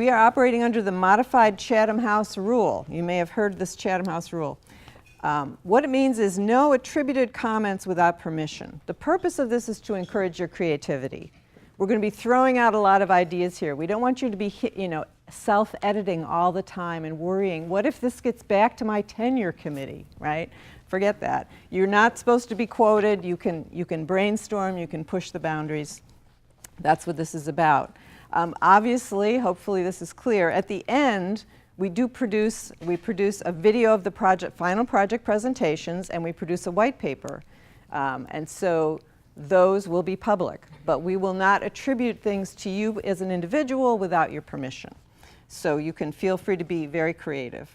We are operating under the modified Chatham House rule. You may have heard this Chatham House rule. What it means is no attributed comments without permission. The purpose of this is to encourage your creativity. We're going to be throwing out a lot of ideas here. We don't want you to be, self-editing all the time and worrying, what if this gets back to my tenure committee, right? Forget that. You're not supposed to be quoted. You can brainstorm. You can push the boundaries. That's what this is about. Obviously, hopefully this is clear. At the end, we produce a video of the final project presentations, and we produce a white paper. And so those will be public. But we will not attribute things to you as an individual without your permission. So you can feel free to be very creative.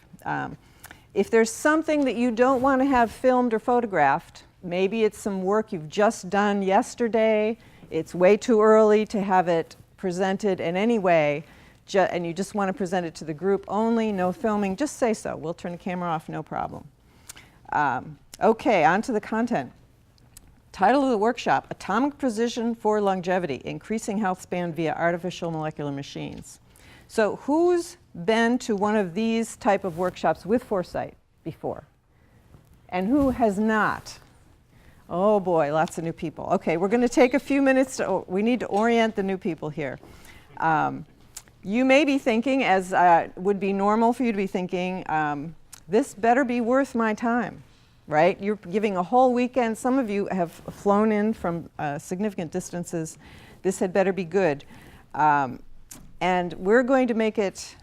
If there's something that you don't want to have filmed or photographed, maybe it's some work you've just done yesterday, it's way too early to have it presented in any way, and you just want to present it to the group only, no filming, just say so. We'll turn the camera off, no problem. Okay, on to the content. Title of the workshop, Atomic Precision for Longevity, Increasing Health Span via Artificial Molecular Machines. So who's been to one of these type of workshops with Foresight before? And who has not? Oh boy, lots of new people. Okay, we're going to take a few minutes we need to orient the new people here. You may be thinking, as would be normal for you to be thinking, this better be worth my time, right? You're giving a whole weekend. Some of you have flown in from significant distances. This had better be good. And we're going to make it,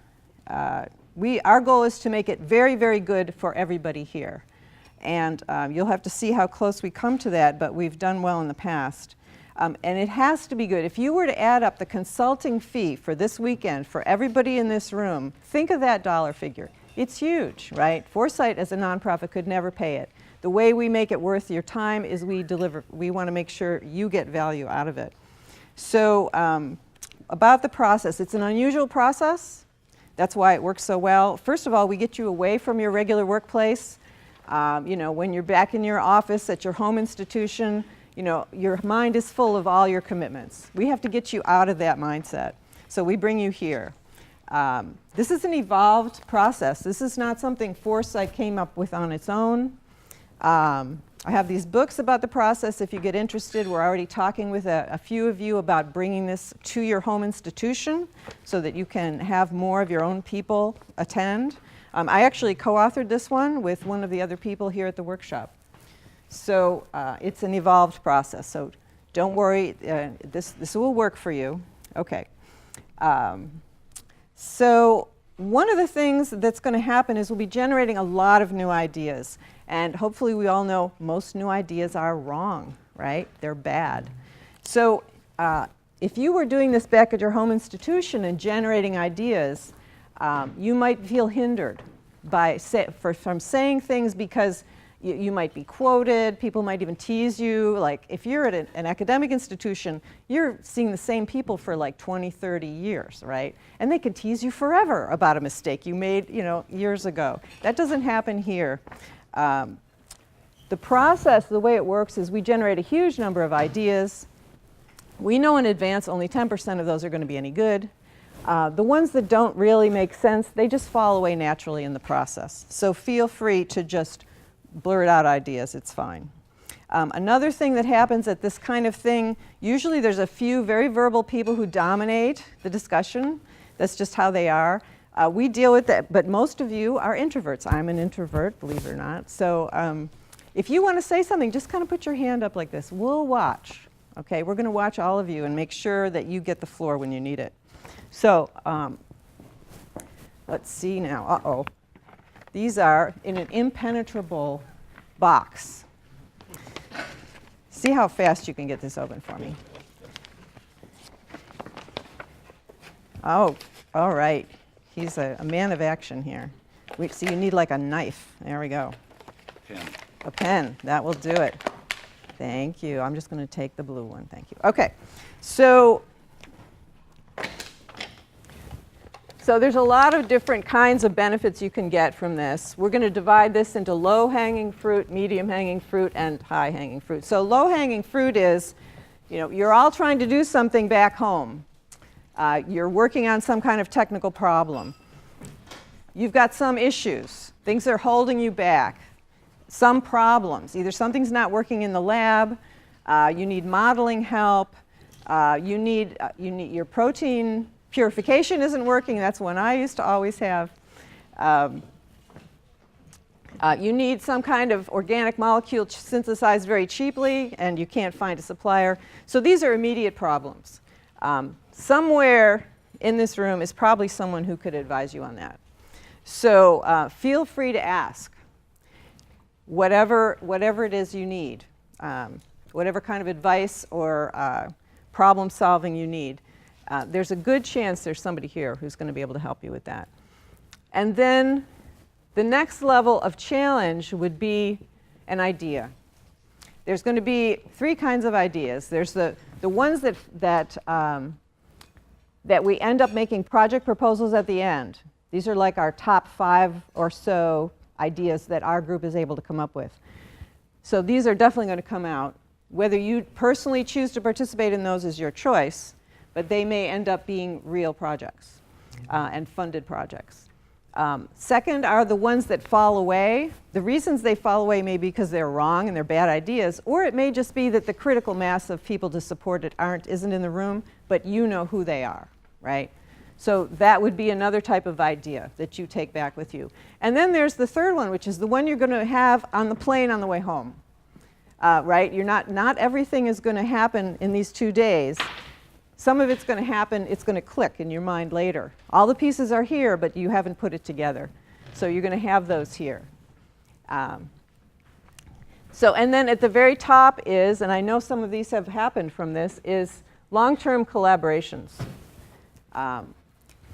our goal is to make it very, very good for everybody here. And you'll have to see how close we come to that, but we've done well in the past. And it has to be good. If you were to add up the consulting fee for this weekend for everybody in this room, think of that dollar figure. It's huge, right? Foresight as a nonprofit could never pay it. The way we make it worth your time is we want to make sure you get value out of it. So about the process, it's an unusual process. That's why it works so well. First of all, we get you away from your regular workplace. When you're back in your office at your home institution, your mind is full of all your commitments. We have to get you out of that mindset. So we bring you here. This is an evolved process. This is not something Foresight came up with on its own. I have these books about the process. If you get interested, we're already talking with a few of you about bringing this to your home institution so that you can have more of your own people attend. I actually co-authored this one with one of the other people here at the workshop. So it's an evolved process. So don't worry, this will work for you. Okay. So one of the things that's going to happen is we'll be generating a lot of new ideas. And hopefully we all know most new ideas are wrong, right? They're bad. So if you were doing this back at your home institution and generating ideas, you might feel hindered from saying things because you might be quoted. People might even tease you. Like if you're at an academic institution, you're seeing the same people for like 20, 30 years, right? And they could tease you forever about a mistake you made, years ago. That doesn't happen here. The process, the way it works is we generate a huge number of ideas. We know in advance only 10% of those are going to be any good. The ones that don't really make sense, they just fall away naturally in the process. So feel free to just blurt out ideas, it's fine. Another thing that happens at this kind of thing, usually there's a few very verbal people who dominate the discussion. That's just how they are. We deal with that, but most of you are introverts. I'm an introvert, believe it or not. So if you want to say something, just kind of put your hand up like this. We'll watch. Okay, we're going to watch all of you and make sure that you get the floor when you need it. So let's see now. Uh-oh. These are in an impenetrable box. See how fast you can get this open for me. Oh, all right. He's a man of action here. So you need like a knife. There we go. Pen. A pen. That will do it. Thank you. I'm just going to take the blue one. Thank you. Okay. So there's a lot of different kinds of benefits you can get from this. We're going to divide this into low-hanging fruit, medium-hanging fruit, and high-hanging fruit. So low-hanging fruit is, you're all trying to do something back home. You're working on some kind of technical problem. You've got some issues. Things are holding you back. Some problems. Either something's not working in the lab, you need modeling help, you need your protein purification isn't working. That's one I used to always have. You need some kind of organic molecule synthesized very cheaply, and you can't find a supplier. So these are immediate problems. Somewhere in this room is probably someone who could advise you on that. So feel free to ask whatever it is you need, whatever kind of advice or problem solving you need. There's a good chance there's somebody here who's going to be able to help you with that. And then the next level of challenge would be an idea. There's going to be three kinds of ideas. There's the ones that we end up making project proposals at the end. These are like our top 5 or so ideas that our group is able to come up with. So these are definitely going to come out. Whether you personally choose to participate in those is your choice, but they may end up being real projects and funded projects. Second are the ones that fall away. The reasons they fall away may be because they're wrong and they're bad ideas, or it may just be that the critical mass of people to support it isn't in the room, but you know who they are, right? So that would be another type of idea that you take back with you. And then there's the third one, which is the one you're going to have on the plane on the way home, right? Not everything is going to happen in these 2 days. Some of it's going to happen, it's going to click in your mind later. All the pieces are here, but you haven't put it together. So you're going to have those here. And then at the very top is, and I know some of these have happened from this, is long-term collaborations.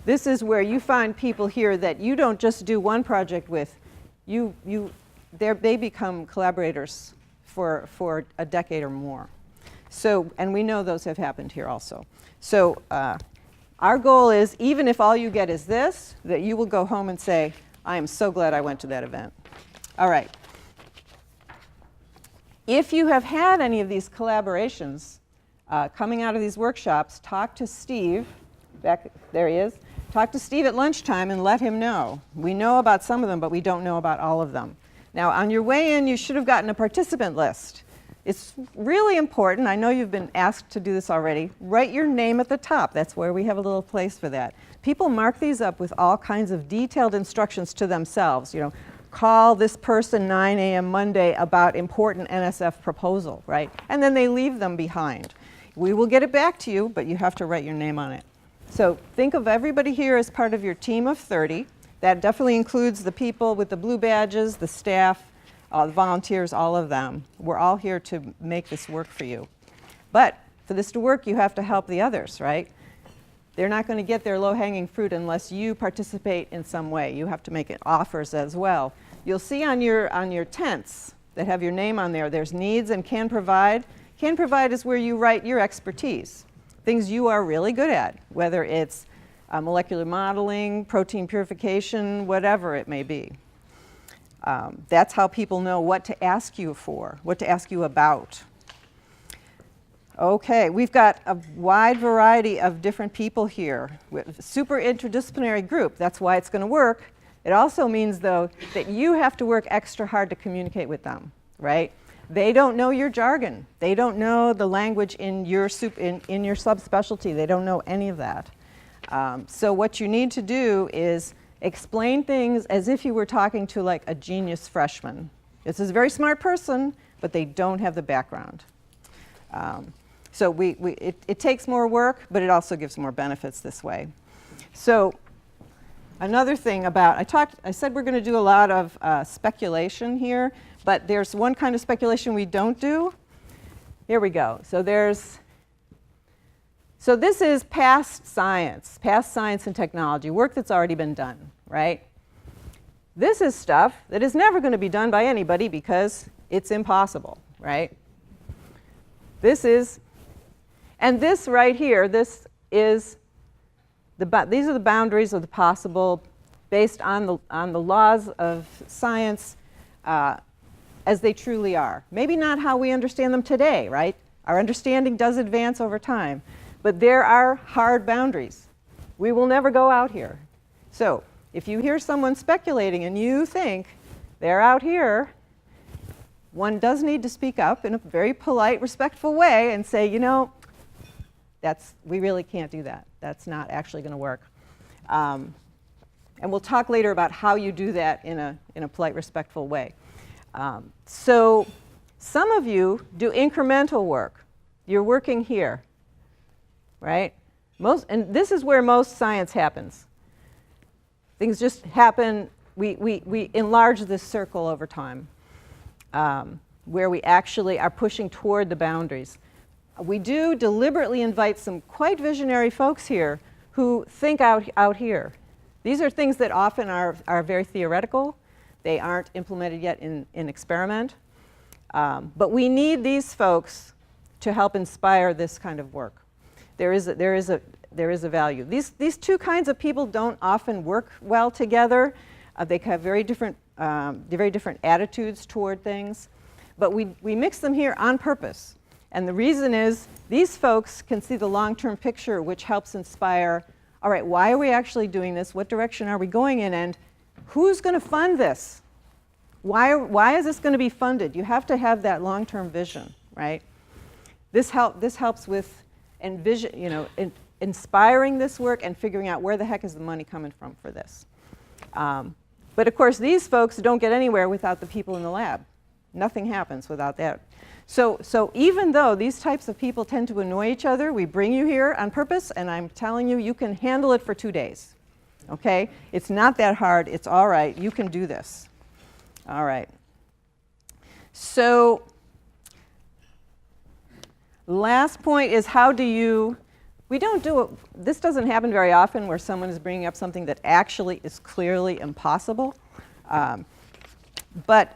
This is where you find people here that you don't just do one project with. They become collaborators for a decade or more. So, and we know those have happened here also. So our goal is, even if all you get is this, that you will go home and say, I am so glad I went to that event. All right. If you have had any of these collaborations coming out of these workshops, talk to Steve. There he is. Talk to Steve at lunchtime and let him know. We know about some of them, but we don't know about all of them. Now, on your way in, you should have gotten a participant list. It's really important. I know you've been asked to do this already. Write your name at the top. That's where we have a little place for that. People mark these up with all kinds of detailed instructions to themselves. You know, call this person 9 a.m. Monday about important NSF proposal, right? And then they leave them behind. We will get it back to you, but you have to write your name on it. So think of everybody here as part of your team of 30. That definitely includes the people with the blue badges, the staff, the volunteers, all of them. We're all here to make this work for you. But for this to work, you have to help the others, right? They're not going to get their low-hanging fruit unless you participate in some way. You have to make it offers as well. You'll see on your tents that have your name on there, there's needs and can provide. Can provide is where you write your expertise, things you are really good at, whether it's molecular modeling, protein purification, whatever it may be. That's how people know what to ask you for, what to ask you about. Okay, we've got a wide variety of different people here. Super interdisciplinary group. That's why it's going to work. It also means, though, that you have to work extra hard to communicate with them, right? They don't know your jargon. They don't know the language in your subspecialty. They don't know any of that. So what you need to do is explain things as if you were talking to like a genius freshman. This is a very smart person, but they don't have the background. So it takes more work, but it also gives more benefits this way. So another thing about, I said we're going to do a lot of speculation here, but there's one kind of speculation we don't do. Here we go. So this is past science and technology, work that's already been done, right? This is stuff that is never going to be done by anybody because it's impossible, right? And this right here, these are the boundaries of the possible based on the laws of science as they truly are. Maybe not how we understand them today, right? Our understanding does advance over time. But there are hard boundaries. We will never go out here. So if you hear someone speculating and you think they're out here, one does need to speak up in a very polite, respectful way and say, you know, we really can't do that. That's not actually going to work. And we'll talk later about how you do that in a polite, respectful way. So some of you do incremental work. You're working here, right? And this is where most science happens. Things just happen. We enlarge this circle over time, where we actually are pushing toward the boundaries. We do deliberately invite some quite visionary folks here who think out here. These are things that often are very theoretical. They aren't implemented yet in experiment. But we need these folks to help inspire this kind of work. There is a value. These two kinds of people don't often work well together. They have very different attitudes toward things. But we mix them here on purpose. And the reason is these folks can see the long-term picture, which helps inspire, all right, why are we actually doing this? What direction are we going in? And who's going to fund this? Why is this going to be funded? You have to have that long-term vision, right? This helps with inspiring this work and figuring out where the heck is the money coming from for this. But of course, these folks don't get anywhere without the people in the lab. Nothing happens without that. So even though these types of people tend to annoy each other, we bring you here on purpose, and I'm telling you, you can handle it for 2 days. Okay? It's not that hard. It's all right. You can do this. All right. So last point is how do you, we don't do it, this doesn't happen very often where someone is bringing up something that actually is clearly impossible. But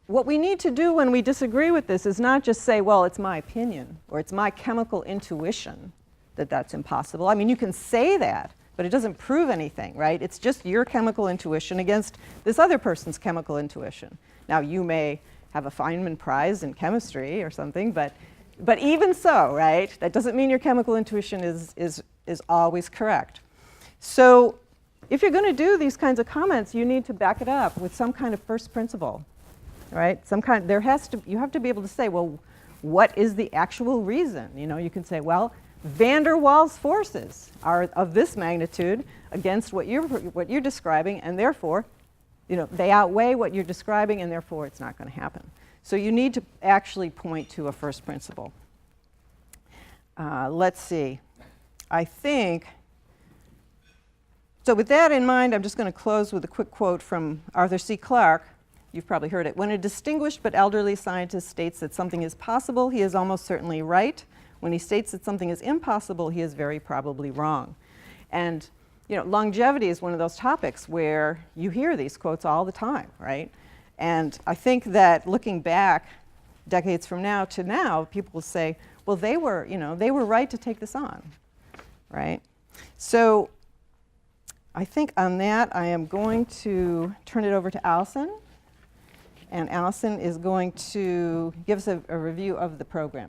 what we need to do when we disagree with this is not just say, well, it's my opinion, or it's my chemical intuition that that's impossible. I mean, you can say that, but it doesn't prove anything, right? It's just your chemical intuition against this other person's chemical intuition. Now, you may have a Feynman Prize in chemistry or something, but even so, right? That doesn't mean your chemical intuition is always correct. So if you're going to do these kinds of comments, you need to back it up with some kind of first principle. Right? You have to be able to say, well, what is the actual reason? You know, you can say, well, van der Waals forces are of this magnitude against what you're describing, and therefore, you know, they outweigh what you're describing, and therefore it's not going to happen. So you need to actually point to a first principle. Let's see. I think, so with that in mind, I'm just going to close with a quick quote from Arthur C. Clarke. You've probably heard it. When a distinguished but elderly scientist states that something is possible, he is almost certainly right. When he states that something is impossible, he is very probably wrong. And you know, longevity is one of those topics where you hear these quotes all the time, right? And I think that looking back decades from now to now, people will say, well, they were right to take this on, right? So I think on that, I am going to turn it over to Allison. And Allison is going to give us a review of the program.